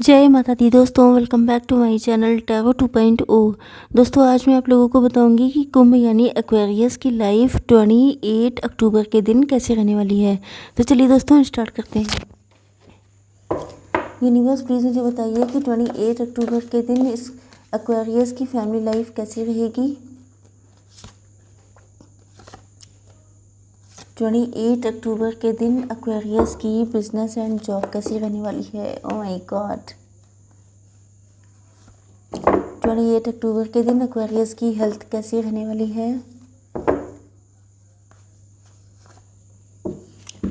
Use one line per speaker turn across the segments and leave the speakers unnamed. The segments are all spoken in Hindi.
जय माता दी दोस्तों, welcome back to my channel tarot 2.0। दोस्तों आज मैं आप लोगों को बताऊंगी कि कुंभ यानी एक्वेरियस की लाइफ 28 अक्टूबर के दिन कैसे रहने वाली है। तो चलिए दोस्तों स्टार्ट करते हैं। यूनिवर्स प्लीज़ मुझे बताइए कि 28 अक्टूबर के दिन इस एक्वेरियस की फैमिली लाइफ कैसी रहेगी। 28 अक्टूबर के दिन एक्वेरियस की बिजनेस एंड जॉब कैसी रहने वाली है। Oh my God. 28 अक्टूबर के दिन एक्वेरियस की हेल्थ कैसी रहने वाली है।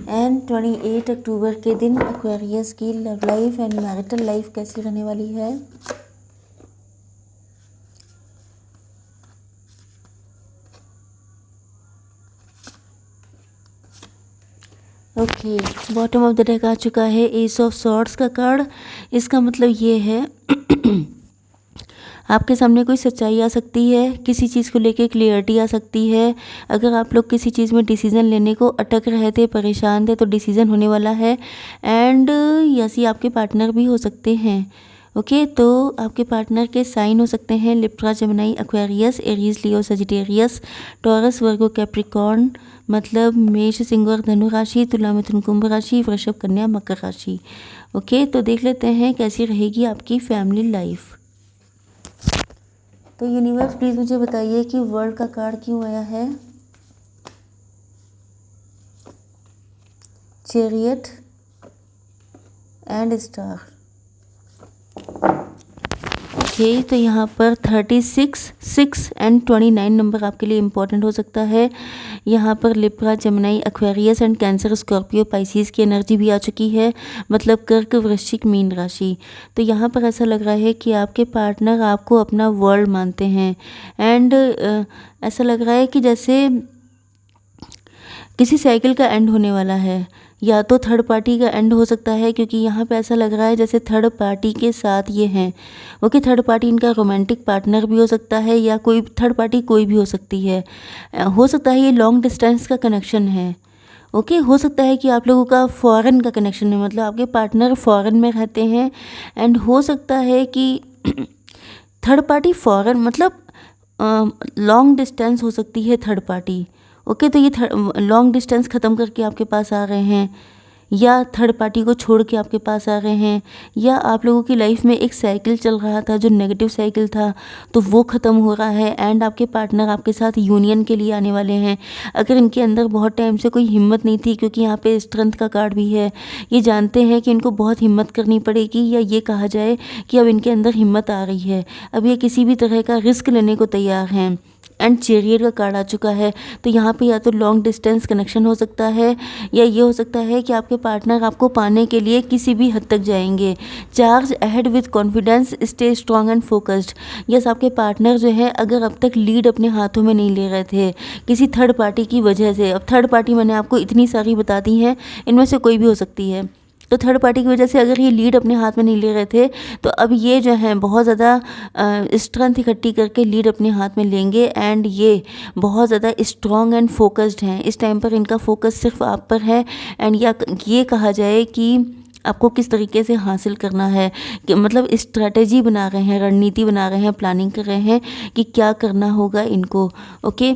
एंड 28 अक्टूबर के दिन एक्वेरियस की love life and marital life कैसी रहने वाली है। Okay, bottom of the deck आ चुका है एस ऑफ सॉर्ड्स का कार्ड। इसका मतलब ये है आपके सामने कोई सच्चाई आ सकती है, किसी चीज़ को लेके क्लियरिटी आ सकती है। अगर आप लोग किसी चीज़ में डिसीज़न लेने को अटक रहे थे, परेशान थे, तो डिसीज़न होने वाला है। एंड यसी आपके पार्टनर भी हो सकते हैं। ओके, तो आपके पार्टनर के साइन हो सकते हैं लिब्रा, जेमिनी, एक्वेरियस, एरीज, लियो, सजिटेरियस, टॉरस, वर्गो, कैप्रिकॉर्न, मतलब मेष, सिंह और धनु राशि, तुला, मिथुन, कुंभ राशि, वृषभ, कन्या, मकर राशि। ओके, तो देख लेते हैं कैसी रहेगी आपकी फैमिली लाइफ। तो यूनिवर्स प्लीज़ मुझे बताइए कि वर्ल्ड का कार्ड क्यों आया है। Chariot and star. ओके, तो यहाँ पर 36, 6 एंड 29 नंबर आपके लिए इम्पोर्टेंट हो सकता है। यहाँ पर Libra, Gemini, Aquarius and cancer, Scorpio, Pisces की एनर्जी भी आ चुकी है, मतलब कर्क, वृश्चिक, मीन राशि। तो यहाँ पर ऐसा लग रहा है कि आपके पार्टनर आपको अपना वर्ल्ड मानते हैं। एंड ऐसा लग रहा है कि जैसे किसी साइकिल का एंड होने वाला है, या तो थर्ड पार्टी का एंड हो सकता है, क्योंकि यहाँ पे ऐसा लग रहा है जैसे थर्ड पार्टी के साथ ये हैं। ओके, थर्ड पार्टी इनका रोमांटिक पार्टनर भी हो सकता है, या कोई थर्ड पार्टी कोई भी हो सकती है। हो सकता है ये लॉन्ग डिस्टेंस का कनेक्शन है। ओके, हो सकता है कि आप लोगों का फॉरेन का कनेक्शन है, मतलब आपके पार्टनर फॉरेन में रहते हैं। एंड हो सकता है कि थर्ड पार्टी फॉरेन, मतलब लॉन्ग डिस्टेंस हो सकती है थर्ड पार्टी। ओके, तो ये लॉन्ग डिस्टेंस ख़त्म करके आपके पास आ रहे हैं, या थर्ड पार्टी को छोड़ के आपके पास आ रहे हैं, या आप लोगों की लाइफ में एक साइकिल चल रहा था जो नेगेटिव साइकिल था, तो वो ख़त्म हो रहा है। एंड आपके पार्टनर आपके साथ यूनियन के लिए आने वाले हैं। अगर इनके अंदर बहुत टाइम से कोई हिम्मत नहीं थी, क्योंकि यहाँ पे स्ट्रेंथ का कार्ड भी है, ये जानते हैं कि इनको बहुत हिम्मत करनी पड़ेगी, या ये कहा जाए कि अब इनके अंदर हिम्मत आ रही है। अब ये किसी भी तरह का रिस्क लेने को तैयार हैं। एंड चैरियट का कार्ड आ चुका है। तो यहाँ पे या तो लॉन्ग डिस्टेंस कनेक्शन हो सकता है, या ये हो सकता है कि आपके पार्टनर आपको पाने के लिए किसी भी हद तक जाएंगे। Charge ahead with confidence, stay strong and focused. Yes, आपके पार्टनर जो है, अगर अब तक लीड अपने हाथों में नहीं ले रहे थे किसी थर्ड पार्टी की वजह से, अब थर्ड पार्टी मैंने आपको इतनी सारी बता दी हैं, इनमें से कोई भी हो सकती है। तो थर्ड पार्टी की वजह से अगर ये लीड अपने हाथ में नहीं ले रहे थे, तो अब ये जो है बहुत ज़्यादा स्ट्रेंथ इकट्ठी करके लीड अपने हाथ में लेंगे। एंड ये बहुत ज़्यादा स्ट्रॉन्ग एंड फोकस्ड हैं। इस टाइम पर इनका फोकस सिर्फ आप पर है। एंड या ये कहा जाए कि आपको किस तरीके से हासिल करना है, कि मतलब स्ट्रैटेजी बना रहे हैं, रणनीति बना रहे हैं, प्लानिंग कर रहे हैं कि क्या करना होगा इनको। ओके,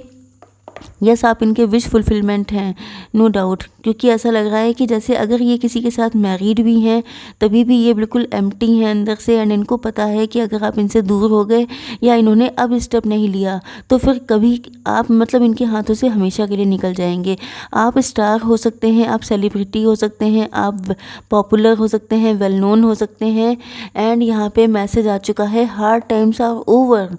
यस, आप इनके विश फुलफिलमेंट हैं, नो डाउट। क्योंकि ऐसा लग रहा है कि जैसे अगर ये किसी के साथ मैरिड भी हैं, तभी भी ये बिल्कुल एम्प्टी हैं अंदर से। एंड इनको पता है कि अगर आप इनसे दूर हो गए, या इन्होंने अब स्टेप नहीं लिया, तो फिर कभी आप मतलब इनके हाथों से हमेशा के लिए निकल जाएंगे। आप स्टार हो सकते हैं, आप सेलिब्रिटी हो सकते हैं, आप पॉपुलर हो सकते हैं, वेल नोन हो सकते हैं। एंड यहाँ पे मैसेज आ चुका है, हार्ड टाइम्स आर ओवर।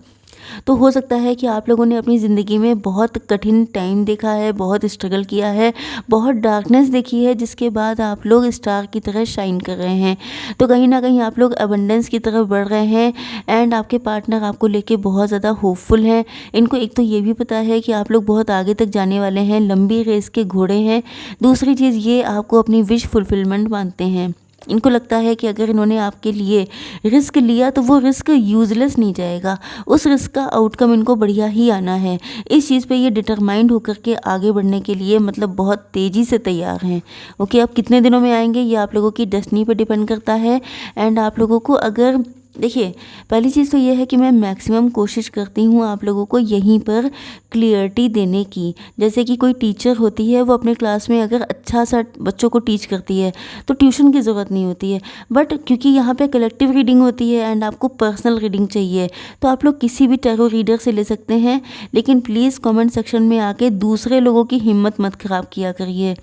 तो हो सकता है कि आप लोगों ने अपनी ज़िंदगी में बहुत कठिन टाइम देखा है, बहुत स्ट्रगल किया है, बहुत डार्कनेस देखी है, जिसके बाद आप लोग स्टार की तरह शाइन कर रहे हैं। तो कहीं ना कहीं आप लोग अबंडेंस की तरफ बढ़ रहे हैं। एंड आपके पार्टनर आपको लेके बहुत ज़्यादा होपफुल हैं। इनको एक तो ये भी पता है कि आप लोग बहुत आगे तक जाने वाले हैं, लंबी रेस के घोड़े हैं। दूसरी चीज़, ये आपको अपनी विश फुलफिलमेंट मानते हैं। इनको लगता है कि अगर इन्होंने आपके लिए रिस्क लिया तो वो रिस्क यूज़लेस नहीं जाएगा, उस रिस्क का आउटकम इनको बढ़िया ही आना है। इस चीज़ पे ये डिटरमाइंड होकर के आगे बढ़ने के लिए मतलब बहुत तेज़ी से तैयार हैं। ओके, अब कितने दिनों में आएंगे ये आप लोगों की डेस्टिनी पे डिपेंड करता है। एंड आप लोगों को अगर देखिए, पहली चीज़ तो ये है कि मैं मैक्सिमम कोशिश करती हूँ आप लोगों को यहीं पर क्लियरिटी देने की। जैसे कि कोई टीचर होती है, वो अपने क्लास में अगर अच्छा सा बच्चों को टीच करती है तो ट्यूशन की ज़रूरत नहीं होती है। बट क्योंकि यहाँ पे कलेक्टिव रीडिंग होती है एंड आपको पर्सनल रीडिंग चाहिए, तो आप लोग किसी भी टैरो रीडर से ले सकते हैं। लेकिन प्लीज़ कमेंट सेक्शन में आके दूसरे लोगों की हिम्मत मत ख़राब किया करिए,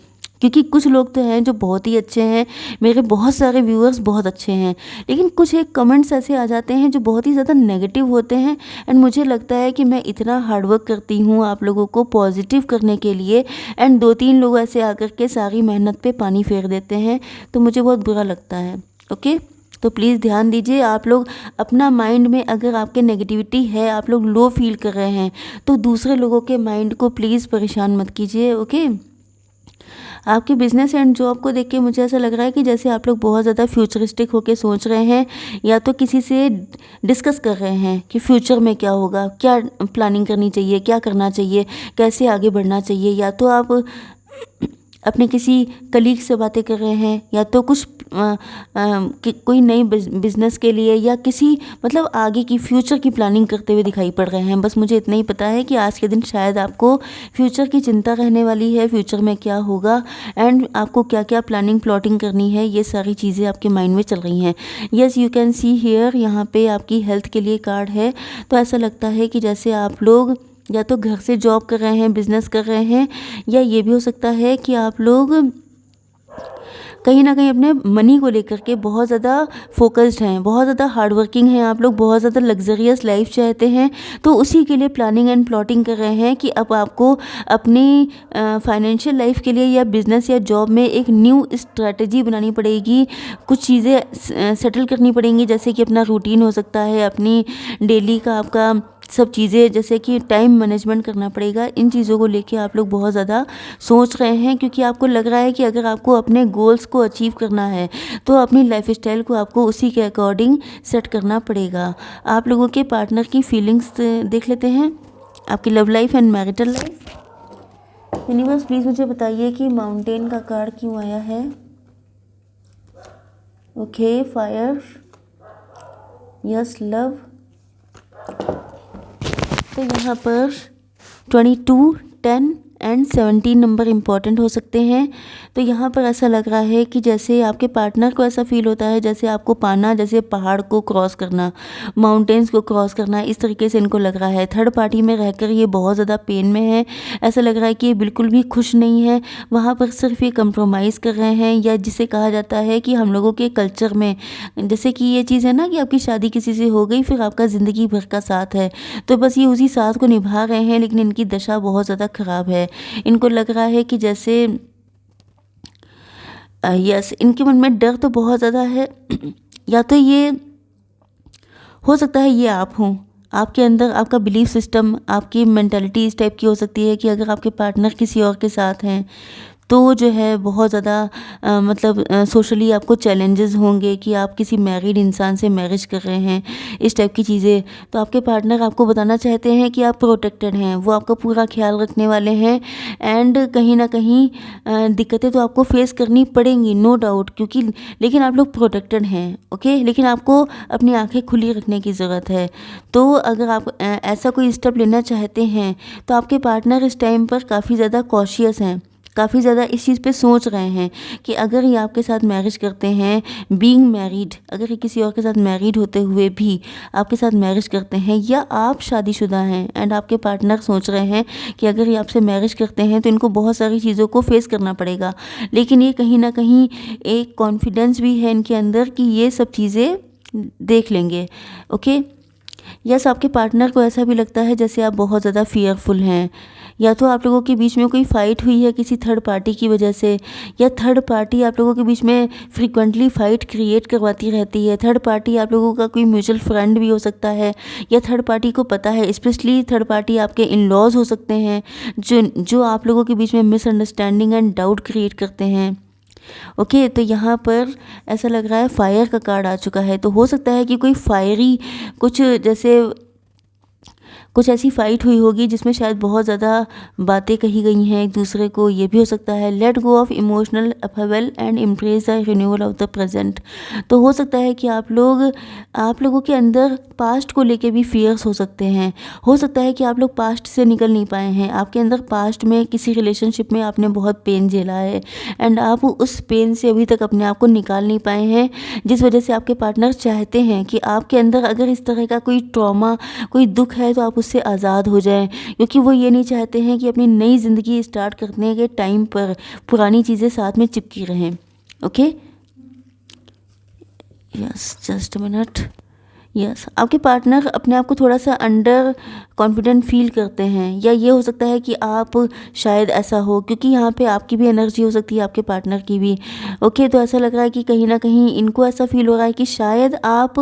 क्योंकि कुछ लोग तो हैं जो बहुत ही अच्छे हैं, मेरे बहुत सारे व्यूअर्स बहुत अच्छे हैं, लेकिन कुछ एक कमेंट्स ऐसे आ जाते हैं जो बहुत ही ज़्यादा नेगेटिव होते हैं। एंड मुझे लगता है कि मैं इतना हार्डवर्क करती हूँ आप लोगों को पॉजिटिव करने के लिए, एंड 2-3 लोग ऐसे आकर के सारी मेहनत पे पानी फेर देते हैं, तो मुझे बहुत बुरा लगता है। ओके, तो प्लीज़ ध्यान दीजिए आप लोग अपना माइंड में, अगर आपके नेगेटिविटी है, आप लोग लो फील कर रहे हैं, तो दूसरे लोगों के माइंड को प्लीज़ परेशान मत कीजिए। ओके, आपके बिजनेस एंड जॉब को देख के मुझे ऐसा लग रहा है कि जैसे आप लोग बहुत ज़्यादा फ्यूचरिस्टिक होके सोच रहे हैं, या तो किसी से डिस्कस कर रहे हैं कि फ्यूचर में क्या होगा, क्या प्लानिंग करनी चाहिए, क्या करना चाहिए, कैसे आगे बढ़ना चाहिए। या तो आप अपने किसी कलीग से बातें कर रहे हैं, या तो कुछ कोई नई बिजनेस के लिए, या किसी मतलब आगे की फ्यूचर की प्लानिंग करते हुए दिखाई पड़ रहे हैं। बस मुझे इतना ही पता है कि आज के दिन शायद आपको फ्यूचर की चिंता रहने वाली है, फ्यूचर में क्या होगा एंड आपको क्या क्या प्लानिंग प्लॉटिंग करनी है, ये सारी चीज़ें आपके माइंड में चल रही हैं। Yes, you can see here, यहाँ पे आपकी हेल्थ के लिए कार्ड है। तो ऐसा लगता है कि जैसे आप लोग या तो घर से जॉब कर रहे हैं, बिजनेस कर रहे हैं, या ये भी हो सकता है कि आप लोग कहीं ना कहीं अपने मनी को लेकर के बहुत ज़्यादा फोकस्ड हैं, बहुत ज़्यादा हार्ड वर्किंग हैं, आप लोग बहुत ज़्यादा लग्जरियस लाइफ चाहते हैं, तो उसी के लिए प्लानिंग एंड प्लॉटिंग कर रहे हैं कि अब आपको अपनी फाइनेंशियल लाइफ के लिए या बिज़नेस या जॉब में एक न्यू स्ट्रैटेजी बनानी पड़ेगी, कुछ चीज़ें सेटल करनी पड़ेंगी, जैसे कि अपना रूटीन हो सकता है, अपनी डेली का आपका सब चीज़ें, जैसे कि टाइम मैनेजमेंट करना पड़ेगा। इन चीज़ों को लेके आप लोग बहुत ज़्यादा सोच रहे हैं, क्योंकि आपको लग रहा है कि अगर आपको अपने गोल्स को अचीव करना है तो अपनी लाइफस्टाइल को आपको उसी के अकॉर्डिंग सेट करना पड़ेगा। आप लोगों के पार्टनर की फीलिंग्स देख लेते हैं, आपकी love life and marital life. Universe please मुझे बताइए कि माउंटेन का कार्ड क्यों आया है। Okay, fire, yes, love. तो यहाँ पर 22, 10 एंड 17 नंबर इम्पॉर्टेंट हो सकते हैं। तो यहाँ पर ऐसा लग रहा है कि जैसे आपके पार्टनर को ऐसा फील होता है जैसे आपको पाना, जैसे पहाड़ को क्रॉस करना, माउंटेन्स को क्रॉस करना, इस तरीके से इनको लग रहा है। थर्ड पार्टी में रहकर ये बहुत ज़्यादा पेन में है, ऐसा लग रहा है कि ये बिल्कुल भी खुश नहीं है, वहाँ पर सिर्फ ये कंप्रोमाइज़ कर रहे हैं, या जिसे कहा जाता है कि हम लोगों के कल्चर में जैसे कि ये चीज़ है ना कि आपकी शादी किसी से हो गई, फिर आपका ज़िंदगी भर का साथ है, तो बस ये उसी साथ को निभा रहे हैं, लेकिन इनकी दशा बहुत ज़्यादा ख़राब है। इनको लग रहा है कि जैसे यस, इनके मन में डर तो बहुत ज़्यादा है, या तो ये हो सकता है ये आप हों, आपके अंदर आपका बिलीफ सिस्टम, आपकी मेंटालिटी इस टाइप की हो सकती है कि अगर आपके पार्टनर किसी और के साथ हैं तो जो है बहुत ज़्यादा मतलब सोशली आपको चैलेंजेस होंगे कि आप किसी मैरिड इंसान से मैरिज कर रहे हैं, इस टाइप की चीज़ें। तो आपके पार्टनर आपको बताना चाहते हैं कि आप प्रोटेक्टेड हैं, वो आपका पूरा ख्याल रखने वाले हैं, एंड कहीं ना कहीं दिक्कतें तो आपको फेस करनी पड़ेंगी, नो डाउट, क्योंकि लेकिन आप लोग प्रोटेक्टेड हैं। ओके, लेकिन आपको अपनी आंखें खुली रखने की ज़रूरत है। तो अगर आप ऐसा कोई स्टेप लेना चाहते हैं तो आपके पार्टनर इस टाइम पर काफ़ी ज़्यादा कॉशियस हैं, काफ़ी ज़्यादा इस चीज़ पे सोच रहे हैं कि अगर ये आपके साथ मैरिज करते हैं, बीइंग मैरिड, अगर ये किसी और के साथ मैरिड होते हुए भी आपके साथ मैरिज करते हैं, या आप शादीशुदा हैं एंड आपके पार्टनर सोच रहे हैं कि अगर ये आपसे मैरिज करते हैं तो इनको बहुत सारी चीज़ों को फेस करना पड़ेगा, लेकिन ये कहीं ना कहीं एक कॉन्फिडेंस भी है इनके अंदर कि ये सब चीज़ें देख लेंगे। ओके, यस, आपके पार्टनर को ऐसा भी लगता है जैसे आप बहुत ज़्यादा फियरफुल हैं, या तो आप लोगों के बीच में कोई फ़ाइट हुई है किसी थर्ड पार्टी की वजह से, या थर्ड पार्टी आप लोगों के बीच में फ्रीक्वेंटली फ़ाइट क्रिएट करवाती रहती है। थर्ड पार्टी आप लोगों का कोई म्यूचुअल फ्रेंड भी हो सकता है, या थर्ड पार्टी को पता है, स्पेशली थर्ड पार्टी आपके इन लॉज हो सकते हैं जो आप लोगों के बीच में मिसअंडरस्टैंडिंग एंड डाउट क्रिएट करते हैं। ओके, तो यहाँ पर ऐसा लग रहा है फायर का कार्ड आ चुका है, तो हो सकता है कि कोई फायरी कुछ जैसे कुछ ऐसी फाइट हुई होगी जिसमें शायद बहुत ज़्यादा बातें कही गई हैं एक दूसरे को, ये भी हो सकता है। Let go of emotional upheaval and embrace the renewal of the present. तो हो सकता है कि आप लोगों के अंदर पास्ट को लेके भी फियर्स हो सकते हैं। हो सकता है कि आप लोग पास्ट से निकल नहीं पाए हैं, आपके अंदर पास्ट में किसी रिलेशनशिप में आपने बहुत पेन झेला है एंड आप उस पेन से अभी तक अपने आप को निकाल नहीं पाए हैं, जिस वजह से आपके पार्टनर चाहते हैं कि आपके अंदर अगर इस तरह का कोई ट्रॉमा, कोई दुख है तो आप उससे आज़ाद हो जाएं, क्योंकि वो ये नहीं चाहते हैं कि अपनी नई ज़िंदगी स्टार्ट करने के टाइम पर पुरानी चीज़ें साथ में चिपकी रहें। Okay, yes, just minute. Yes, आपके पार्टनर अपने आप को थोड़ा सा अंडर कॉन्फिडेंट फील करते हैं, या ये हो सकता है कि आप शायद ऐसा हो, क्योंकि यहाँ पे आपकी भी एनर्जी हो सकती है, आपके पार्टनर की भी। ओके, तो ऐसा लग रहा है कि कहीं ना कहीं इनको ऐसा फील हो रहा है कि शायद आप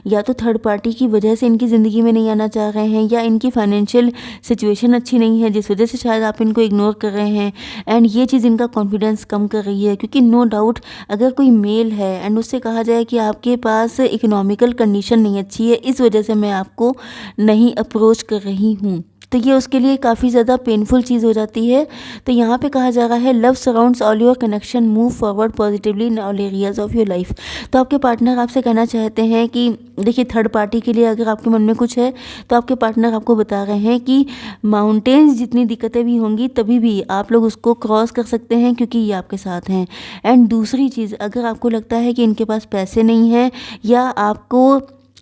या तो थर्ड पार्टी की वजह से इनकी ज़िंदगी में नहीं आना चाह रहे हैं, या इनकी फाइनेंशियल सिचुएशन अच्छी नहीं है जिस वजह से शायद आप इनको इग्नोर कर रहे हैं, एंड ये चीज़ इनका कॉन्फिडेंस कम कर रही है। क्योंकि नो डाउट अगर कोई मेल है एंड उससे कहा जाए कि आपके पास इकोनॉमिकल कंडीशन नहीं अच्छी है, इस वजह से मैं आपको नहीं अप्रोच कर रही हूँ, तो ये उसके लिए काफ़ी ज़्यादा पेनफुल चीज़ हो जाती है। तो यहाँ पे कहा जा रहा है love surrounds all your connection, move forward positively in all areas of your life. तो आपके पार्टनर आपसे कहना चाहते हैं कि देखिए, थर्ड पार्टी के लिए अगर आपके मन में कुछ है तो आपके पार्टनर आपको बता रहे हैं कि माउंटेन्स जितनी दिक्कतें भी होंगी तभी भी आप लोग उसको क्रॉस कर सकते हैं, क्योंकि ये आपके साथ हैं। एंड दूसरी चीज़, अगर आपको लगता है कि इनके पास पैसे नहीं हैं या आपको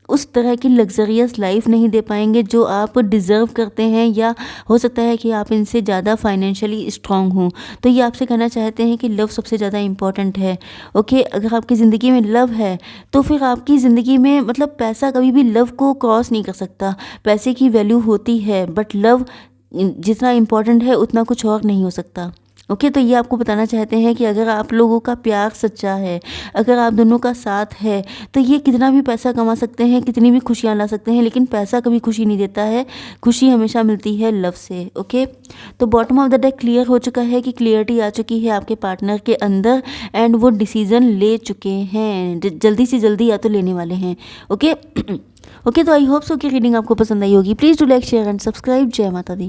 उस तरह की लग्जरियस लाइफ नहीं दे पाएंगे जो आप डिज़र्व करते हैं, या हो सकता है कि आप इनसे ज़्यादा फाइनेंशियली स्ट्रांग हों, तो ये आपसे कहना चाहते हैं कि लव सबसे ज़्यादा इम्पॉर्टेंट है। ओके, अगर आपकी ज़िंदगी में लव है तो फिर आपकी ज़िंदगी में मतलब पैसा कभी भी लव को क्रॉस नहीं कर सकता। पैसे की वैल्यू होती है बट लव जितना इम्पॉर्टेंट है उतना कुछ और नहीं हो सकता। ओके, तो ये आपको बताना चाहते हैं कि अगर आप लोगों का प्यार सच्चा है, अगर आप दोनों का साथ है, तो ये कितना भी पैसा कमा सकते हैं, कितनी भी खुशियाँ ला सकते हैं, लेकिन पैसा कभी खुशी नहीं देता है। खुशी हमेशा मिलती है लव से। ओके, तो bottom of the deck clear हो चुका है कि क्लियरिटी आ चुकी है आपके पार्टनर के अंदर एंड वो डिसीज़न ले चुके हैं, जल्दी से जल्दी या तो लेने वाले हैं। ओके ओके, तो आई होप सो कि रीडिंग आपको पसंद आई होगी। Please do like, share and subscribe. जय माता दी।